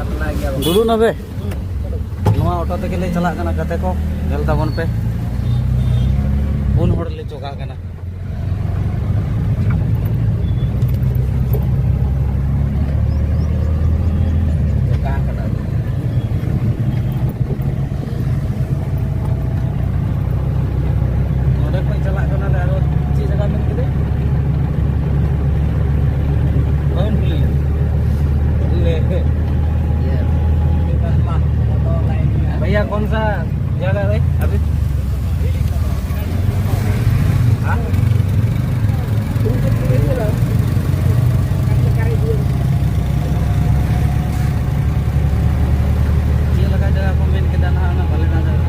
दुदू नबे नवा ऑटो तक ले चला कना कते को गेल ताबन पे उन होड़ ले चोका कना भैया कौन सा जगह है अभी हाँ? ये लगा जगह को मेन के दाना आना भले ना जाए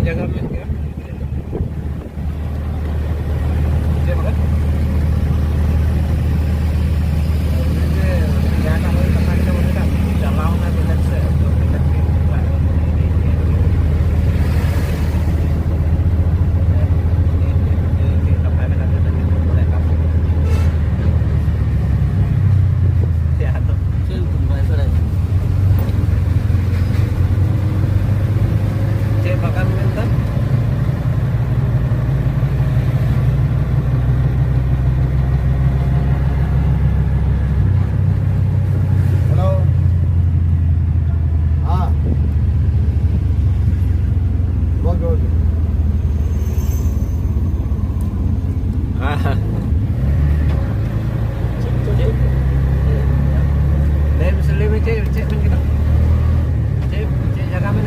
जगह में क्या जगह में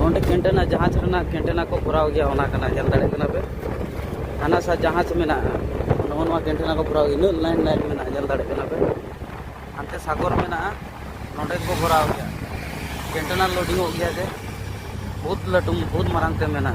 नहीं कैंटेना जहाज कैंटेना को पुराव गया होना कना जल दाड़े कना पे हाना सा जहाज मेना नवा कैंटेना को पुराव इन लाइन लाइन मेना जल दाड़े कना पे अंते सागर मेना नोडे को पुराव गया कैंटेना लोडिंग हो गया जे बहुत लटू बहुत मारंग ते मेना